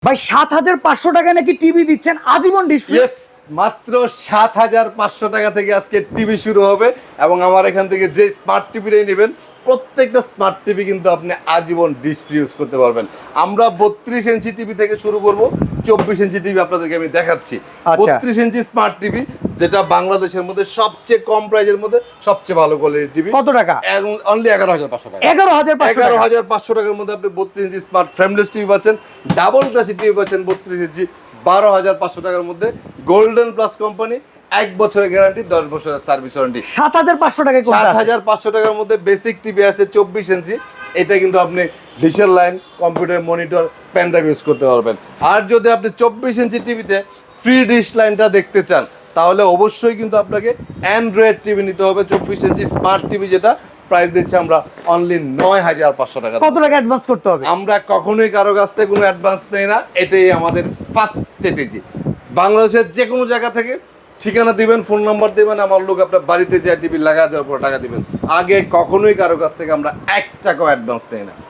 ভাই ৭৫০০ টাকা নাকি টিভি দিচ্ছেন আজীবন ডিসপ্লে? ইয়েস, মাত্র ৭৫০০ টাকা থেকে আজকে টিভি শুরু হবে এবং আমার এখান থেকে যে স্মার্ট টিভিটাই নেবেন প্রত্যেকটা স্মার্ট টিভি কিন্তু আপনি আজীবন ডিসপ্লে ইউজ করতে পারবেন। আমরা ৩২ ইঞ্চি টিভি থেকে শুরু করব, ২৪ ইঞ্চি টিভি আপনাদেরকে আমি দেখাচ্ছি। আচ্ছা। ৩২ ইঞ্চি স্মার্ট টিভি, যেটা বাংলাদেশের মধ্যে সবচেয়ে কম প্রাইজের মধ্যে সবচেয়ে ভালো কোয়ালিটির টিভি। কত টাকা? অনলি ১১৫০০ টাকা। ১১৫০০ ১১৫০০ টাকার মধ্যে আপনি ৩২ ইঞ্চি স্মার্ট ফ্রেমলেস টিভি পাচ্ছেন, ডাবল গ্লাসি টিভি পাচ্ছেন ৩২ ইঞ্চি ১২৫০০ টাকার মধ্যে। গোল্ডেন প্লাস কোম্পানি, ১ বছরের গ্যারান্টি, ১০ বছরের সার্ভিস ওয়ারেন্টি। ৭৫০০ টাকায় কোনটা আছে? ৭৫০০ টাকার মধ্যে বেসিক টিভি আছে ২৪ ইঞ্চি। এটা কিন্তু আপনি ডিশের line, computer, monitor, pen drive use করতে পারবেন। আর যদি আপনি ২৪ ইঞ্চি টিভিতে ফ্রি ডিশ লাইনটা দেখতে চান তাহলে অবশ্যই কিন্তু আপনাকে অ্যান্ড্রয়েড টিভি নিতে হবে। ২৪ ইঞ্চি স্মার্ট টিভি, যেটা প্রাইস দিচ্ছি আমরা অনলি ৯৫০০ টাকা। কত টাকা অ্যাডভান্স করতে হবে? আমরা কখনোই কারো কাছ থেকে কোনো অ্যাডভান্স নেই না, এটাই আমাদের ফার্স্ট স্ট্র্যাটেজি। বাংলাদেশের যে কোনো জায়গা থেকে ঠিকানা দিবেন, ফোন নাম্বার দিবেন, আমার লোক আপনার বাড়িতে যে টিভি লাগা দেওয়ার পর টাকা দিবেন। আগে কখনোই কারো কাছ থেকে আমরা ১ টাকাও অ্যাডভান্স নেই না।